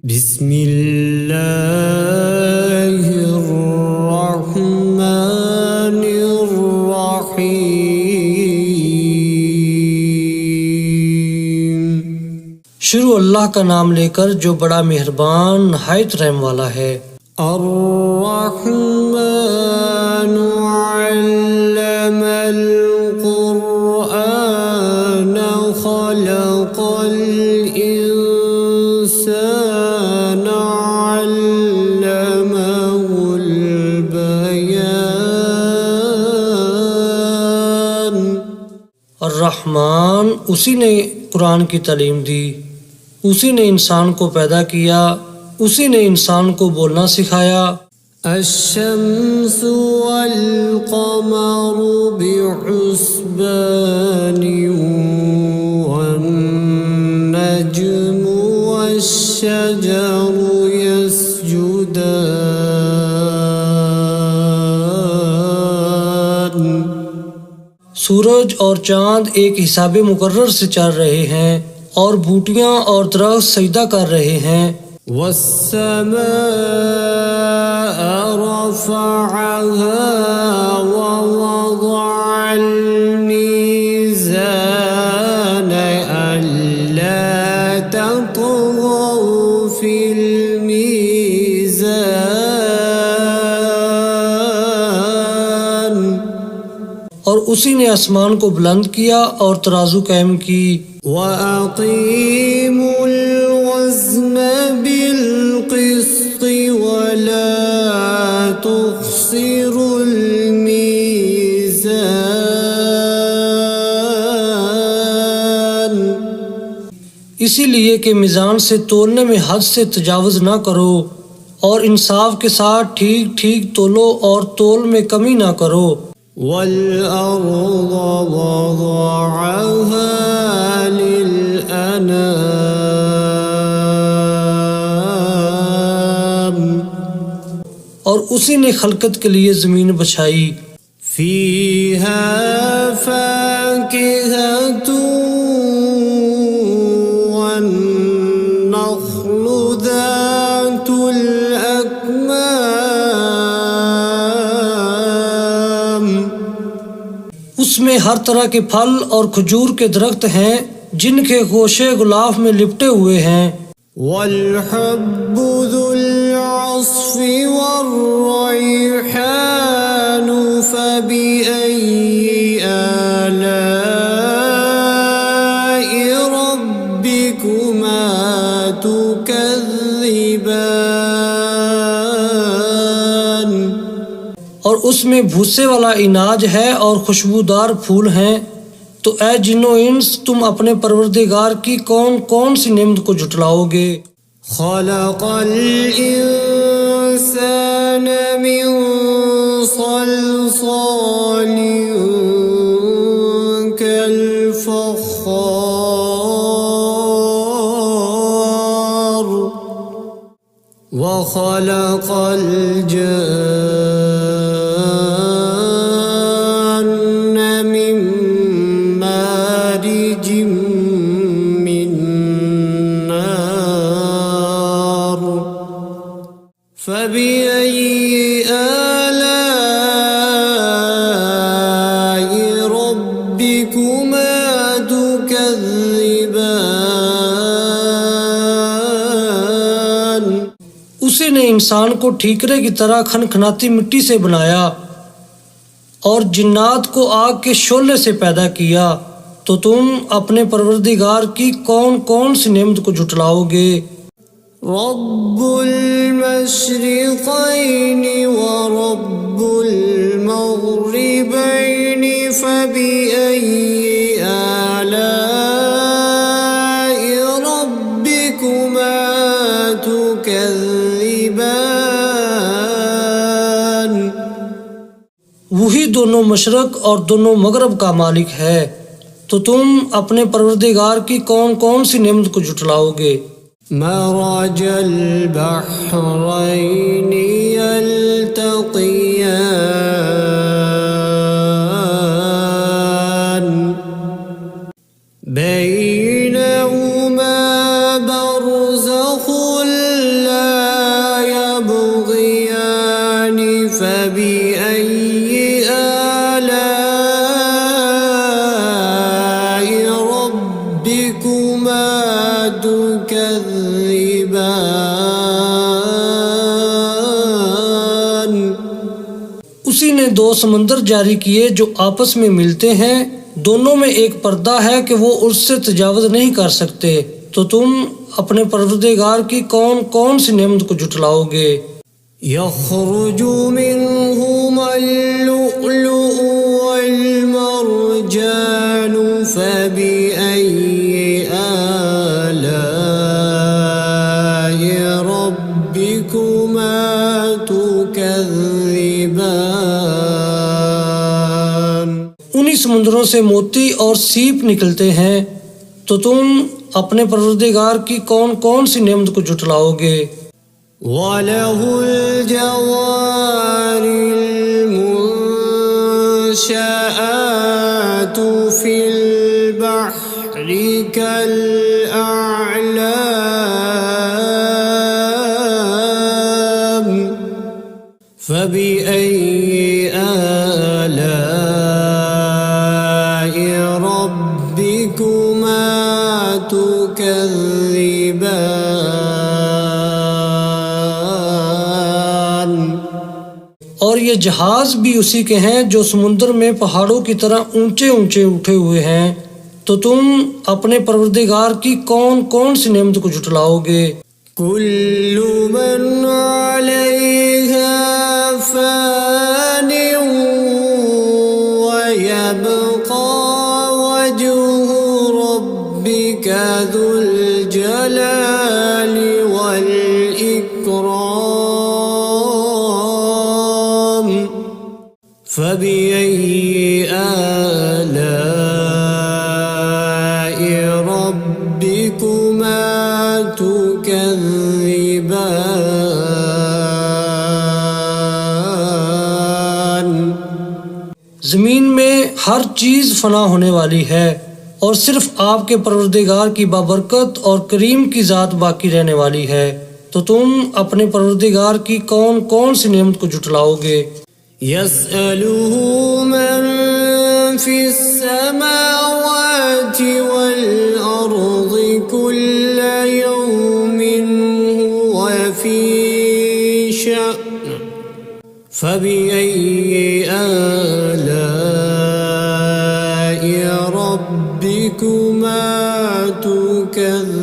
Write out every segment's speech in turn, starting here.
बिस्मिल्लाहिर्रहमानिर्रहीम। शुरू अल्लाह का नाम लेकर जो बड़ा मेहरबान नहायत रहम वाला है। अर्रहमानु अल्लमल कुरआन खलक़ल इंसान अल्लमहुल बयान। अर्रहमान उसी ने कुरान की तालीम दी, उसी ने इंसान को पैदा किया, उसी ने इंसान को बोलना सिखाया। अश्शम्सु वल क़मरु बिहुस्बानि वन नज्मु वश्शजरु यस्जुदान। सूरज और चांद एक हिसाबे मुकर्रर से चल रहे हैं और बूटियां और दरख्त सजदा कर रहे हैं। वस्समाअ रफ़अहा व वज़अल मीज़ान अल्ला ततग़ौ फ़िल मीज़ान। और उसी ने आसमान को बुलंद किया और तराजू कायम की। वअक़ीमुल वज़्न बिल क़िस्ति वला तुख़्सिरुल मीज़ान। इसीलिए कि मीज़ान से तोलने में हद से तजावुज़ ना करो और इंसाफ के साथ ठीक ठीक तोलो और तोल में कमी ना करो। वल-अर्ज़ वज़अहा लिल-अनाम। और उसी ने खलकत के लिए ज़मीन बछाई। फ़ीहा फ़ाकिहतुन वन्नख़्लु ज़ातुल अकमाम। उसमें हर तरह के फल और खजूर के दरख्त हैं जिनके गोशे गुलाफ में लिपटे हुए हैं। वल-हब्बु ज़ुल-अस्फ़ि वर्रैहानु फ़बिअय्यि आलाइ रब्बिकुमा तुकज़्ज़िबान। और उसमें भूसे वाला इनाज है और खुशबूदार फूल हैं। तो ऐ जिन्नो इंस तुम अपने परवरदिगार की कौन कौन सी नेमत को झुटलाओगे। खलक़ल इंसान मिन सल्सालिन कल फ़ख़्ख़ार व खलक़ल जन्न मिन मारिजिम मिन नार फ़बिअय्यि आलाइ रब्बिकुमा तुकज़्ज़िबान। उसी ने इंसान को ठीकरे की तरह खनखनाती मिट्टी से बनाया और जिन्नात को आग के शोले से पैदा किया। तो तुम अपने परवरदिगार की कौन कौन सी नेमत को झुटलाओगे। रब्बुल मशरिक़ैनि व रब्बुल मग़रिबैनि फ़बिअय्यि आलाइ रब्बिकुमा तुकज़्ज़िबान। वही दोनों मशरक और दोनों मगरब का मालिक है। तो तुम अपने परवरदिगार की कौन कौन सी नेमत को झुटलाओगे। मरजल बहरैनि यल्तक़ियान बैनहुमा बरज़ख़ुल उसी ने दो समंदर जारी किए जो आपस में मिलते हैं, दोनों में एक पर्दा है कि वो उससे तजावुज़ नहीं कर सकते। तो तुम अपने परवरदिगार की कौन कौन सी नेमत को जुटलाओगे। यख़रुजु मिन्हुमल लुअलुअ वल मरजानु फ़बिअय्यि आलाइ रब्बिकुमा तुकज़्ज़िबान। उन्हीं समुद्रों से मोती और सीप निकलते हैं। तो तुम अपने परवरदिगार की कौन कौन सी नेमत को जुटलाओगे। वलहुल जवारिल मुंशआतु फिल बहरि कल अअलाम फबिअय्यि आलाइ रब्बिकुमा तुकज़्ज़िबान। और ये जहाज भी उसी के हैं जो समुद्र में पहाड़ों की तरह ऊंचे ऊंचे उठे हुए हैं। तो तुम अपने परवरदिगार की कौन कौन सी नेमत को जुटलाओगे। कुल्लु मन अलैहा फ़ानिन व यबक़ा वजहु रब्बिका ज़ुल जलालि वल इकराम फ़बिअय्यि आलाइ रब्बिकुमा तुकज़्ज़िबान। जमीन में हर चीज फना होने वाली है और सिर्फ आपके परवरदिगार की बाबरकत और करीम की जात बाकी रहने वाली है। तो तुम अपने परवरदिगार की कौन कौन सी नेमत को जुटलाओगे। यसअलुहु मन फिस्समावाति वल अर्ज़ि कुल्ल यौमिन हुव फी शअन फबिअय्यि आलाइ रब्बिकुमा तुकज़्ज़िबान।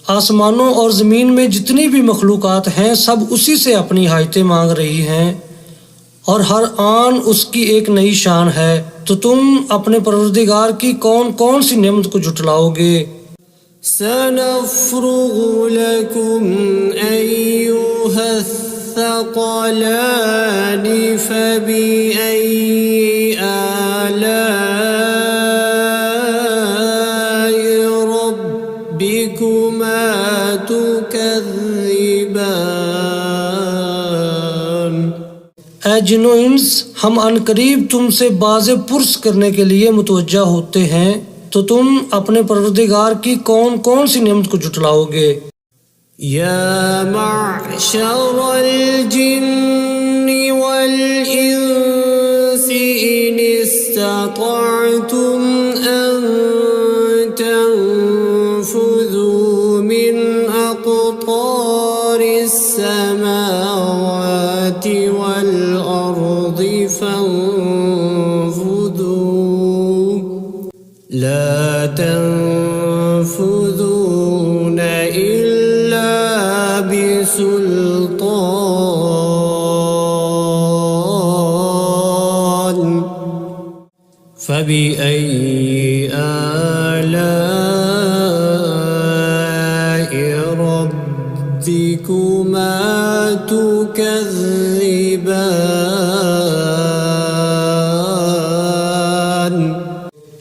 आसमानों और ज़मीन में जितनी भी मखलूक़ात हैं सब उसी से अपनी हाजतें मांग रही हैं और हर आन उसकी एक नई शान है। तो तुम अपने परवरदिगार की कौन कौन सी नेमत को जुटलाओगे। सनफ़्रुगु लकुम अय्युहस्सक़लानि फ़बिअय्यि आलाइ रब्बिकुमा तुकज़्ज़िबान। ऐ जिन्नो इंस, हम अनकरीब तुमसे बाज़े पुरस करने के लिए मुतवज्जा होते हैं। तो तुम अपने परवरदिगार की कौन कौन सी नेमत को जुटलाओगे। या मअशरल जिन्नि वल इंसि इन इस्ततअतुम अन तंफुज़ू मिन अक़तारिस समावाति वल अर्ज़ि फंफुज़ू ला तंफुज़ून इल्ला बिसुल्तान फबिअय्यि आलाइ रब्बिकुमा तुकज़्ज़िबान।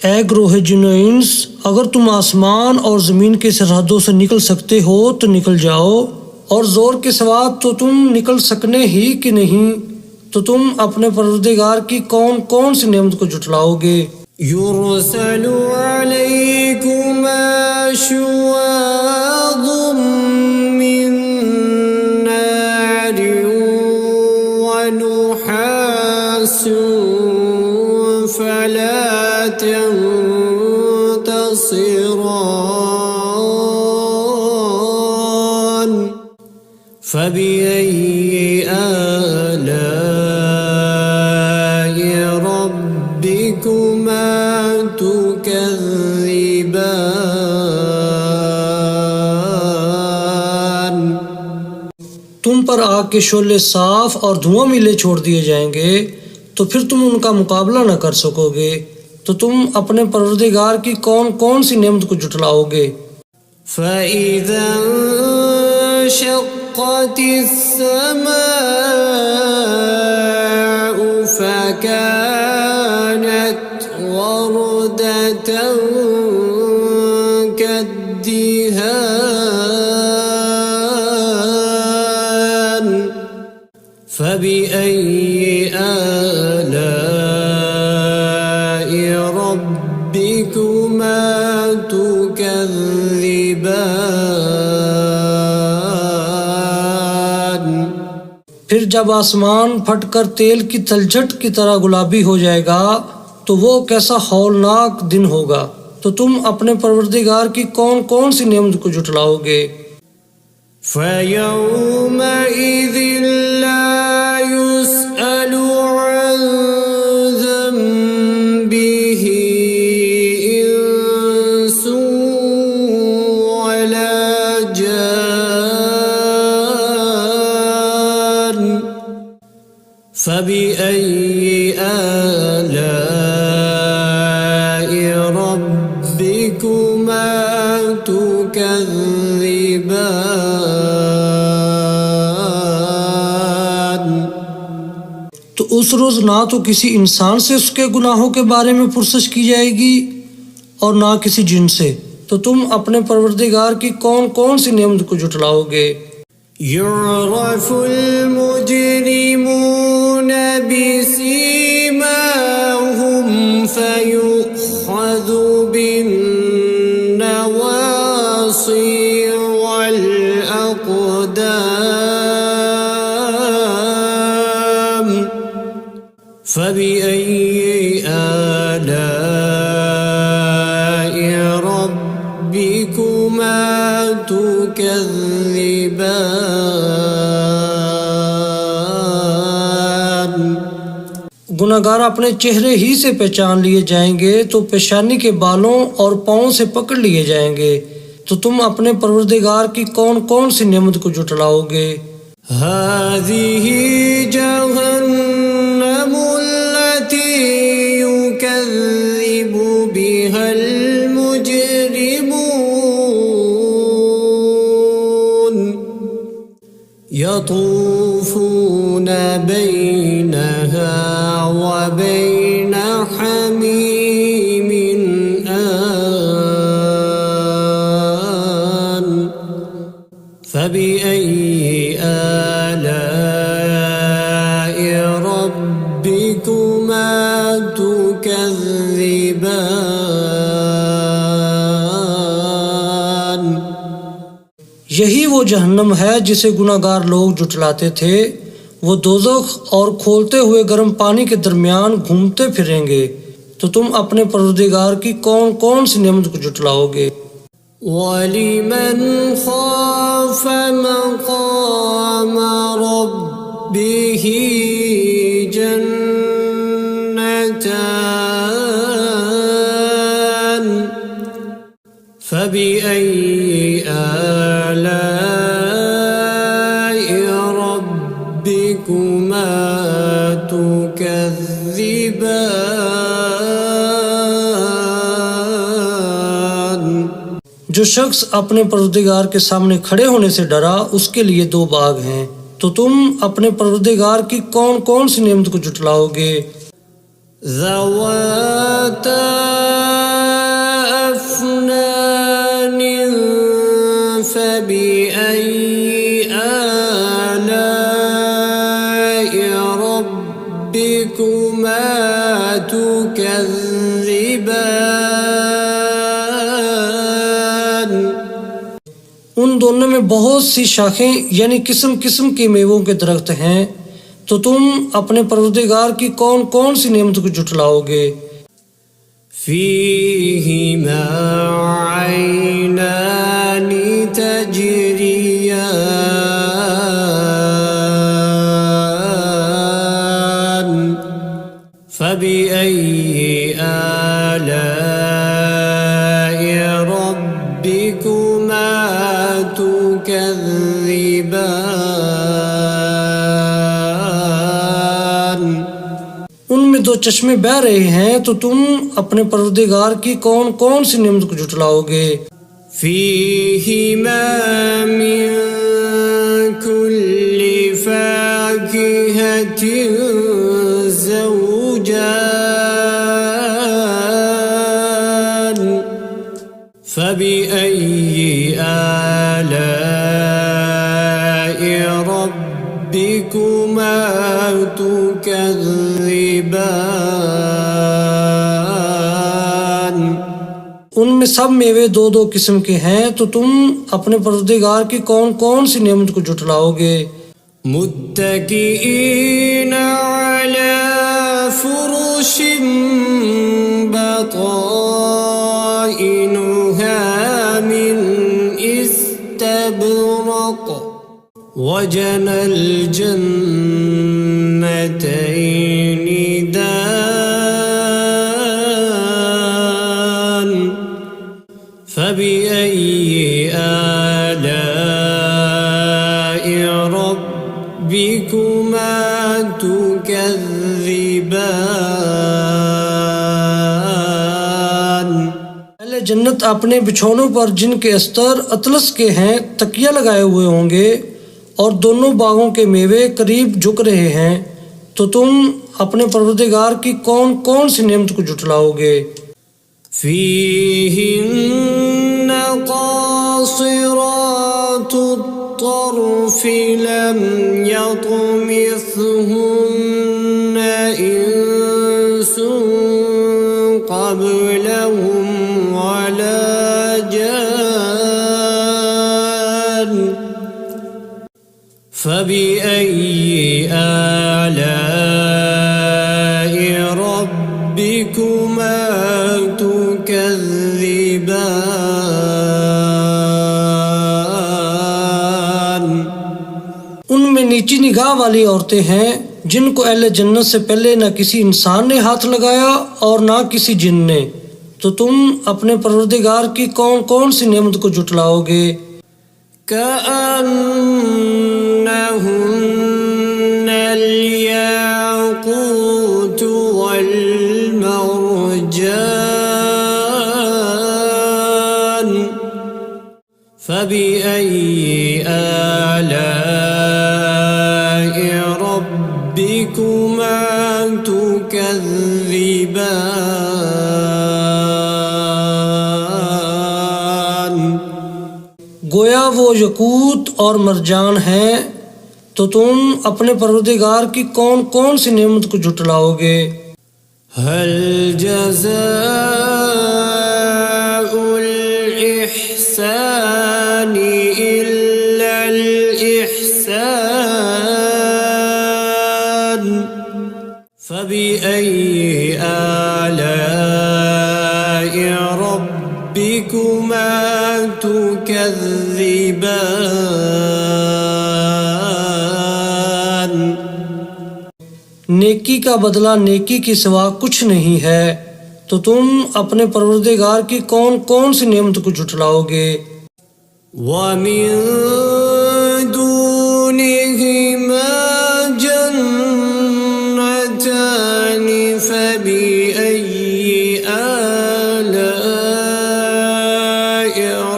ऐ ग्रोह जिन्नो इंस, अगर तुम आसमान और ज़मीन की सरहदों से निकल सकते हो तो निकल जाओ, और ज़ोर के सिवा तो तुम निकल सकने ही कि नहीं। तो तुम अपने परवरदिगार की कौन कौन सी नेमत को जुटलाओगे। युरसलु अलैकुमा शुवाज़ुम मिन नारिन व नुहासुन फला तंफुरून تبصران فبأي آلاء ربكما تكذبان। तुम पर आग के शोले साफ और धुआं मिले छोड़ दिए जाएंगे तो फिर तुम उनका मुकाबला न कर सकोगे। तो तुम अपने परवरदिगार की कौन कौन सी नेमत को जुटलाओगे। فإذا انشقت السماء فكانت وردة كالدهان فبأي آلاء ربكما تكذبان। फिर जब आसमान फटकर तेल की तलछट की तरह गुलाबी हो जाएगा तो वो कैसा हौलनाक दिन होगा। तो तुम अपने परवरदिगार की कौन कौन सी नेमत को जुटलाओगे। فيومئذ لا يسأل عن ذنبه إنس ولا جان فبأي آلاء ربكما تكذبان। तो उस रोज ना तो किसी इंसान से उसके गुनाहों के बारे में पुरसश की जाएगी और ना किसी जिन से। तो तुम अपने परवरदिगार की कौन कौन सी नेमत को जुटलाओगे। يعرف المجرمون بسيماهم فيؤخذ بالنواصي والأقدام فبأي آلاء ربكما تكذبان। गुनाहगार अपने चेहरे ही से पहचान लिए जाएंगे तो पेशानी के बालों और पाँव से पकड़ लिए जाएंगे। तो तुम अपने परवरदिगार की कौन कौन सी नेमत को जुटलाओगे। هذه جهنم التي يكذب بها المجرمون يطوفون بينها وبين حميم آن فبأي آلاء ربكما تكذبان। यही वो जहन्नम है जिसे गुनाहगार लोग जुटलाते थे। वो दोज़ख और खोलते हुए गर्म पानी के दरमियान घूमते फिरेंगे। तो तुम अपने परवरदिगार की कौन कौन सी नेमत को जुटलाओगे। वलिमन खाफ मक़ाम रब्बिही जन्नतान फबिअय्यि आलाइ रब्बिकुमा तुकज़्ज़िबान। जो शख्स अपने परवरदिगार के सामने खड़े होने से डरा उसके लिए दो बाग हैं। तो तुम अपने परवरदिगार की कौन कौन सी नेमत को जुटलाओगे। ज़वाता अफ़नान फ़बिअय्यि आलाइ रब्बिकुमा तुकज़्ज़िबान। उन दोनों में बहुत सी शाखें यानी किस्म किस्म के मेवों के दरख्त हैं। तो तुम अपने परवरदिगार की कौन कौन सी नेमत को जुटलाओगे। फ़ीहिमा चश्मे बह रहे हैं तो तुम अपने परवरदिगार की कौन कौन सी नेमत को जुटलाओगे। فيهما من كل فاكهة زوجان فبأي آلاء ربكما تكذبان। उनमें सब मेवे दो दो किस्म के हैं तो तुम अपने परवरदिगार की कौन कौन सी नेमत को जुटलाओगे। मुत्तकीईन अला फुरुशिन बताइनुहा मिन इस्तबरक वजनल जन्नतैनि दान फबिअय्यि आलाइ रब्बिकुमा तुकज़्ज़िबान। पहले जन्नत अपने बिछौनों पर जिनके अस्तर अतलस के हैं तकिया लगाए हुए होंगे और दोनों बागों के मेवे करीब झुक रहे हैं तो तुम अपने परवरदिगार की कौन कौन सी नेमत को जुटलाओगे। فيهن قاصرات الطرف لم يطمثهن إنس قبلهم ولا جان فبأي آلاء ربكما तुकज़्ज़िबान। उनमें नीची निगाह वाली औरतें हैं जिनको अहले जन्नत से पहले न किसी इंसान ने हाथ लगाया और ना किसी जिन ने तो तुम अपने परवरदिगार की कौन कौन सी नेमत को जुटलाओगे। कअन्नहुन्न الياقوت والمرجان فبأي آلاء ربكما تكذبان। गोया वो यकूत और मरजान हैं तो तुम अपने परवरदिगार की कौन कौन सी नेमत को जुटलाओगे। हल जज़ाउल इहसानी इल्लल इहसान फबिअय्यि आलाइ रब्बिकुमा तुकज़्ज़िबान। नेकी का बदला नेकी के सिवा कुछ नहीं है तो तुम अपने परवरदिगार की कौन कौन सी नेमत को जुटलाओगे। वमिन दूनिहिमा जन्नतानि फबिअय्यि आलाइ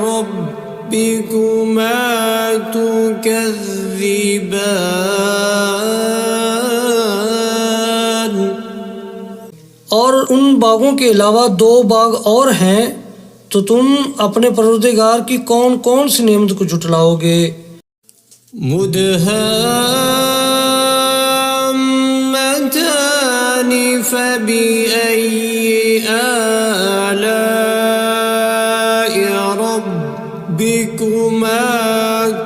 रब्बिकुमा तुकज़्ज़िबान। और उन बागों के अलावा दो बाग और हैं तो तुम अपने परवरदिगार की कौन कौन सी नेमत को जुटलाओगे। मुदहाम्मतानि फबिअय्यि आलाइ रब्बिकुमा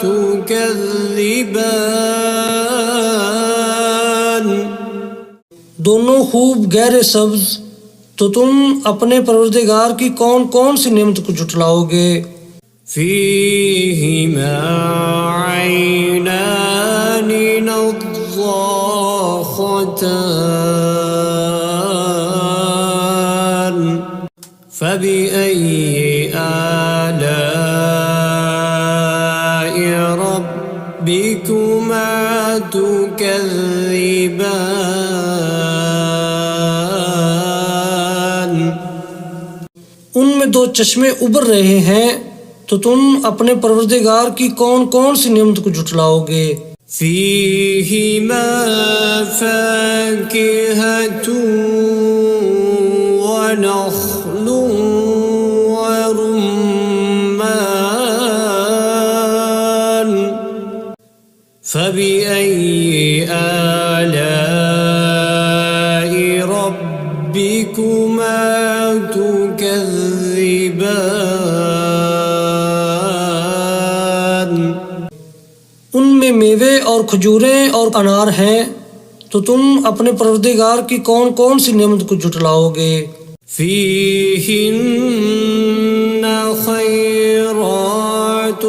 तुकज़्ज़िबान। दोनों खूब गहरे सब्ज तो तुम अपने परवरदिगार की कौन कौन सी नेमत को जुटलाओगे। फीहिमा ऐनानि नज़्ज़ाख़तान फबिअय्यि आलाइ रब्बिकुमा तुकज़्ज़िबान। दो चश्मे उबर रहे हैं, तो तुम अपने परवरदिगार की कौन कौन सी नेमत को झुटलाओगे। فيهما فاكهة ونخل ورمان فبأي آلاء ربكما تكذبان उनमें मेवे और खजूरें और अनार हैं, तो तुम अपने परवरदिगार की कौन कौन सी नेमत को झुटलाओगे। فيهن خيرات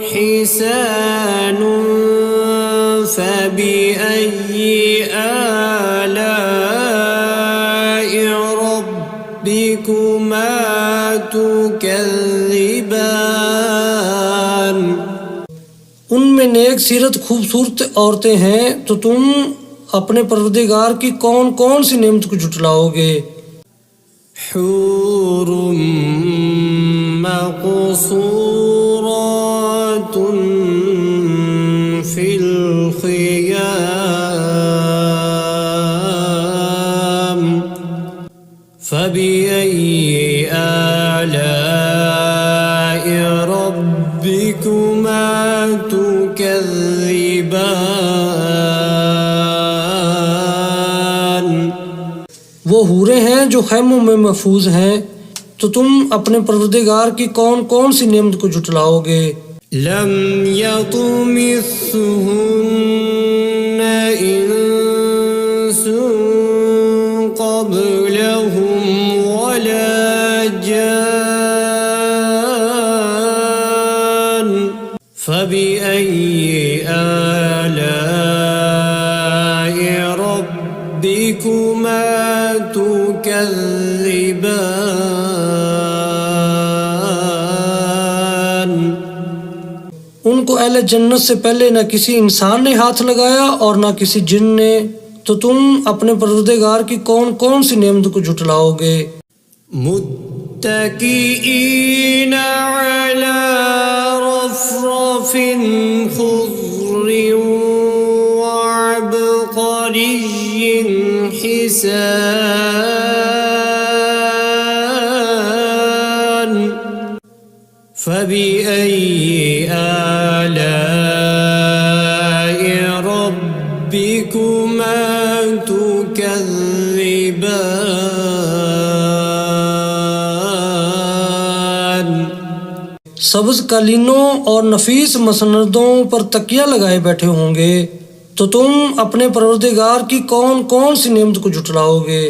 حسان فبأي آلاء ربكما تكذبان उनमें नेक सीरत खूबसूरत औरतें हैं, तो तुम अपने परवरदिगार की कौन कौन सी नेमत को झुटलाओगे। حور مقصورات في الخيام فبأي آلاء ربكما تكذبان वो हूरें हैं जो खैमों में महफूज हैं, तो तुम अपने परवरदिगार की कौन कौन सी नेमत को झुटलाओगे। لم يطمثهن إنس قبلهم ولا جان فبأي آلاء ربكما تكذبان उनको अहले जन्नत से पहले न किसी इंसान ने हाथ लगाया और न किसी जिन ने, तो तुम अपने परवरदिगार की कौन कौन सी नेमत को झुटलाओगे। मुत्तकीईन अला रफ़रफ़िन ख़ुज़्र वअबक़रिय्यिन हिसान فبأي آلاء ربكما تكذبان सब्ज कालीनों और नफीस मसनदों पर तकिया लगाए बैठे होंगे, तो तुम अपने परवरदिगार की कौन कौन सी नेमत को झुटलाओगे।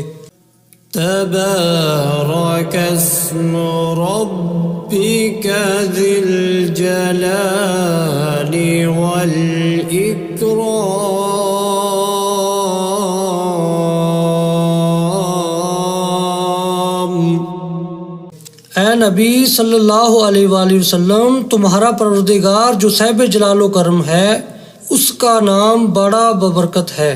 تبارك اسم ربك ذي الجلال والإكرام ऐ नबी सल्लल्लाहु अलैहि वसल्लम, तुम्हारा परवरदिगार जो साहिब जलालो करम है, उसका नाम बड़ा बबरकत है।